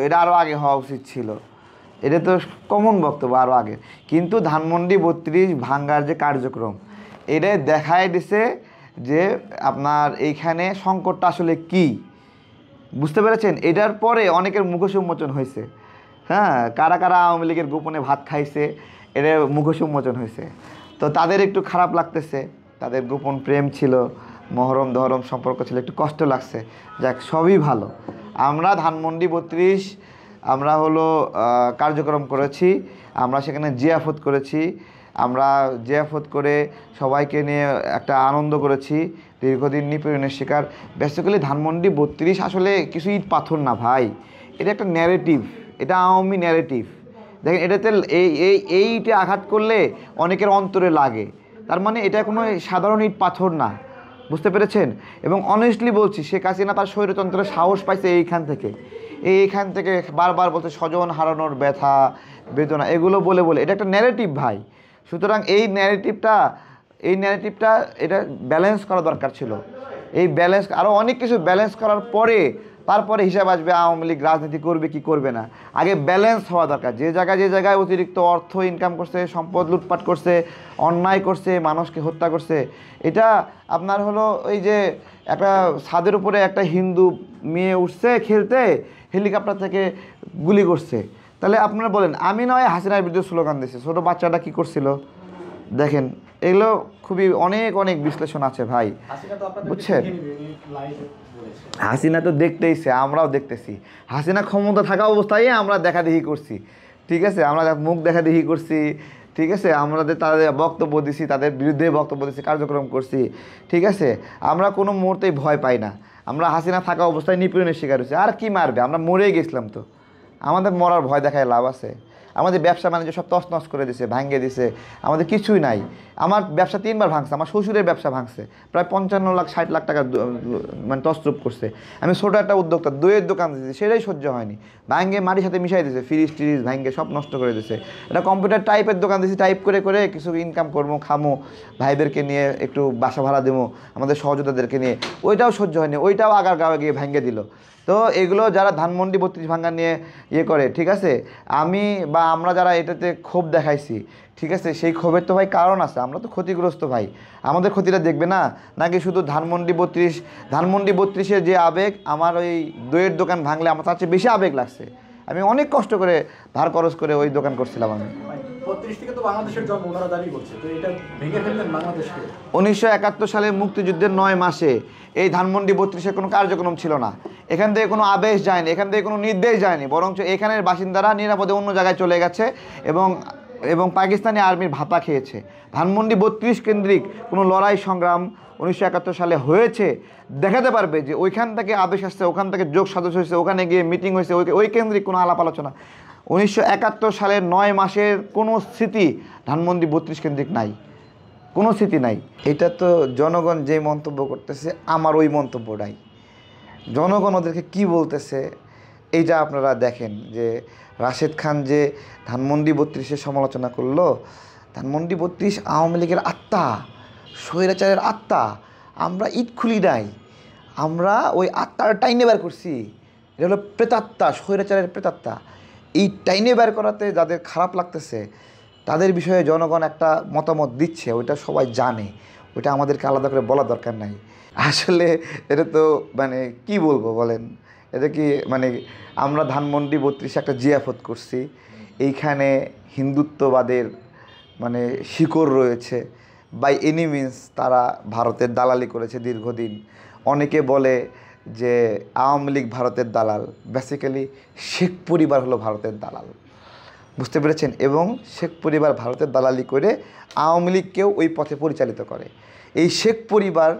এটা আরও আগে হওয়া উচিত ছিল, এটা তো কমন বক্তব্য আরও আগে। কিন্তু ধানমন্ডি 32 ভাঙ্গার যে কার্যক্রম, এটাই দেখায় দিছে যে আপনার এইখানে সংকটটা আসলে কি, বুঝতে পেরেছেন? এটার পরে অনেকের মুখোশ উন্মোচন হয়েছে। হ্যাঁ, কারা কারা আওয়ামী লীগের গোপনে ভাত খাইছে, এটা মুখোশ উন্মোচন হয়েছে। তো তাদের একটু খারাপ লাগতেছে, তাদের গোপন প্রেম ছিল, মহরম দহরম সম্পর্ক ছিল, একটু কষ্ট লাগছে। যাক, সবই ভালো। আমরা ধানমন্ডি 32 আমরা হলো কার্যক্রম করেছি, আমরা সেখানে জিয়াফত করেছি, আমরা জিয়াফত করে সবাইকে নিয়ে একটা আনন্দ করেছি, দীর্ঘদিন নিপীড়নের শিকার। বেসিক্যালি ধানমন্ডি 32 আসলে কিছু ইট পাথর না ভাই, এটা একটা ন্যারেটিভ, এটা আওয়ামী ন্যারেটিভ। দেখেন, এটাতে এইটা আঘাত করলে অনেকের অন্তরে লাগে, তার মানে এটা কোনো সাধারণ ইট পাথর না, বুঝতে পেরেছেন? এবং অনেস্টলি বলছি, শেখ হাসিনা তার স্বৈরতন্ত্রের সাহস পাইছে এইখান থেকে বারবার বলছে স্বজন হারানোর ব্যথা বেদনা, এগুলো বলে বলে এটা একটা ন্যারেটিভ ভাই। সুতরাং এই ন্যারেটিভটা এটা ব্যালেন্স করা দরকার ছিল। এই ব্যালেন্স, আরও অনেক কিছু ব্যালেন্স করার পরে তারপরে হিসাব আসবে আওয়ামী লীগ রাজনীতি করবে কি করবে না। আগে ব্যালেন্স হওয়া দরকার। যে জায়গায় অতিরিক্ত অর্থ ইনকাম করছে, সম্পদ লুটপাট করছে, অন্যায় করছে, মানুষকে হত্যা করছে, এটা আপনার হলো ওই যে একটা ছাদের উপরে একটা হিন্দু মেয়ে উঠছে খেলতে, হেলিকপ্টার থেকে গুলি করছে, তাহলে আপনারা বলেন আমি নয় হাসিনার বিরুদ্ধে স্লোগান দিয়েছে, ছোটো বাচ্চাটা কী করছিল? দেখেন, এগুলো খুবই অনেক বিশ্লেষণ আছে ভাই, বুঝছেন? হাসিনা তো দেখতেইছে, আমরাও দেখতেছি। হাসিনা ক্ষমতা থাকা অবস্থায় আমরা দেখাদেখি করছি, ঠিক আছে? আমরা মুখ দেখাদেখি করছি, ঠিক আছে? আমাদের তাদের বক্তব্য দিছি, তাদের বিরুদ্ধে বক্তব্য দিছি, কার্যক্রম করছি, ঠিক আছে? আমরা কোনো মুহূর্তেই ভয় পাই না। আমরা হাসিনা থাকা অবস্থায় নিপীড়নের শিকার হয়েছি, আর কি মারবে? আমরা মরেই গেছিলাম, তো আমাদের মরার ভয় দেখায় লাভ আছে? আমাদের ব্যবসা বাণিজ্য সব তছনছ করে দিছে, ভাঙিয়ে দিছে, আমাদের কিছুই নাই। আমার ব্যবসা 3বার ভাঙছে, আমার শ্বশুরের ব্যবসা ভাঙছে, প্রায় 55 লাখ 60 লাখ টাকা মানে তছরূপ করছে। আমি ছোটো একটা উদ্যোক্তা, দইয়ের দোকান দিয়েছি, সেটাই সহ্য হয়নি, ভাঙ্গে মাটির সাথে মিশাই দিয়েছে, ফ্রিজ ট্রিজ ভাঙ্গে সব নষ্ট করে দিয়েছে। একটা কম্পিউটার টাইপের দোকান দিয়েছি, টাইপ করে করে কিছু ইনকাম করবো, খামো, ভাইদেরকে নিয়ে একটু বাসা ভাড়া দেবো, আমাদের সহযোদ্ধাদেরকে নিয়ে, ওইটাও সহ্য হয়নি, ওইটাও আগার গাঁয়ে গিয়ে ভাঙ্গে দিল। তো এগুলো যারা ধানমন্ডি 32 ভাঙ্গা নিয়ে করে, ঠিক আছে, আমরা যারা এটাতে ক্ষোভ দেখাইছি, ঠিক আছে, সেই ক্ষোভের তো ভাই কারণ আছে, আমরা তো ক্ষতিগ্রস্ত ভাই, আমাদের ক্ষতিটা দেখবে না? নাকি শুধু ধানমন্ডি 32-এর যে আবেগ, আমার ওই দইয়ের দোকান ভাঙলে আমার তার চেয়ে বেশি আবেগ লাগছে। আমি অনেক কষ্ট করে ধার খরচ করে ওই দোকান করছিলাম। আমি 1971 সালে মুক্তিযুদ্ধের 9 মাসে এই ধানমন্ডি 32-এর কোনো কার্যক্রম ছিল না, এখান থেকে কোনো আদেশ যায়নি, এখান থেকে কোনো নির্দেশ যায়নি, বরঞ্চ এখানের বাসিন্দারা নিরাপদে অন্য জায়গায় চলে গেছে এবং পাকিস্তানি আর্মির ভাতা খেয়েছে। ধানমন্ডি 32 কেন্দ্রিক কোনো লড়াই সংগ্রাম 1971 সালে হয়েছে দেখাতে পারবে যে ওইখান থেকে আদেশ আসছে, ওখান থেকে যোগ সদস্য হয়েছে, ওখানে গিয়ে মিটিং হয়েছে, ওই কেন্দ্রিক কোনো আলাপ আলোচনা 1971 সালের 9 মাসের কোনো স্মৃতি ধানমন্ডি 32 কেন্দ্রিক নাই, কোনো স্মৃতি নাই। এটা তো জনগণ যে মন্তব্য করতেছে, আমার ওই মন্তব্য নাই। জনগণ ওদেরকে কী বলতেছে এইটা আপনারা দেখেন, যে রাশেদ খান যে ধানমন্ডি 32-এর সমালোচনা করলো, ধানমন্ডি 32 আওয়ামী লীগের আত্মা, স্বৈরাচারের আত্মা, আমরা ইট খুলি নাই, আমরা ওই আত্মার টাইনে বের করছি। এটা হলো প্রেতাত্মা, স্বৈরাচারের প্রেতাত্মা। এই টাইনে বের করাতে যাদের খারাপ লাগতেছে তাদের বিষয়ে জনগণ একটা মতামত দিচ্ছে, ওইটা সবাই জানে, ওইটা আমাদেরকে আলাদা করে বলার দরকার নাই। আসলে এটা তো মানে কি বলবো বলেন, এটা কি মানে আমরা ধানমন্ডি 32 একটা জিয়াফত করছি, এইখানে হিন্দুত্ববাদের মানে শিকড় রয়েছে, বাই এনি মিনস তারা ভারতের দালালি করেছে দীর্ঘদিন। অনেকে বলে যে আওয়ামী লীগ ভারতের দালাল, বেসিক্যালি শেখ পরিবার হলো ভারতের দালাল, বুঝতে পেরেছেন? এবং শেখ পরিবার ভারতের দালালি করে আওয়ামী লীগকেও ওই পথে পরিচালিত করে। এই শেখ পরিবার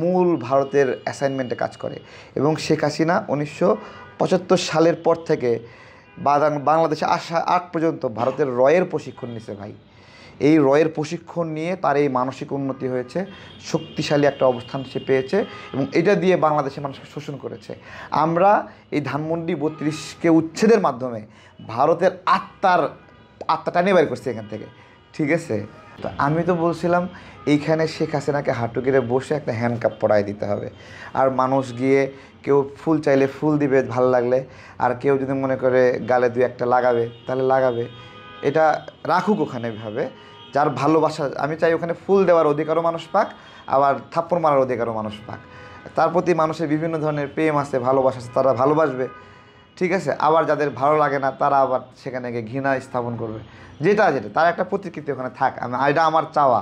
মূল ভারতের অ্যাসাইনমেন্টে কাজ করে, এবং শেখ হাসিনা 1975 সালের পর থেকে বাংলাদেশে আসা আগ পর্যন্ত ভারতের রয়ের প্রশিক্ষণ নিছে ভাই। এই রয়ের প্রশিক্ষণ নিয়ে তার এই মানসিক উন্নতি হয়েছে, শক্তিশালী একটা অবস্থান সে পেয়েছে, এবং এটা দিয়ে বাংলাদেশের মানুষকে শোষণ করেছে। আমরা এই ধানমন্ডি 32-কে উচ্ছেদের মাধ্যমে ভারতের আত্মাটা নিয়ে বের করছি এখান থেকে, ঠিক আছে? তো আমি তো বলছিলাম এইখানে শেখ হাসিনাকে হাঁটু গেড়ে বসে একটা হ্যান্ডকাপ পরায় দিতে হবে, আর মানুষ গিয়ে কেউ ফুল চাইলে ফুল দিবে ভালো লাগলে, আর কেউ যদি মনে করে গালে দুই একটা লাগাবে তাহলে লাগাবে, এটা রাখুক ওখানে ভাবে। যার ভালোবাসা, আমি চাই ওখানে ফুল দেওয়ার অধিকারও মানুষ পাক, আবার থাপ্পড় মারার অধিকারও মানুষ পাক। তার প্রতি মানুষের বিভিন্ন ধরনের প্রেম আছে, ভালোবাসা আছে, তারা ভালোবাসবে, ঠিক আছে। আবার যাদের ভালো লাগে না তারা আবার সেখানে গিয়ে ঘৃণা স্থাপন করবে, যেটা যেটা তার একটা প্রতিকৃতি ওখানে থাক, এটা আমার চাওয়া।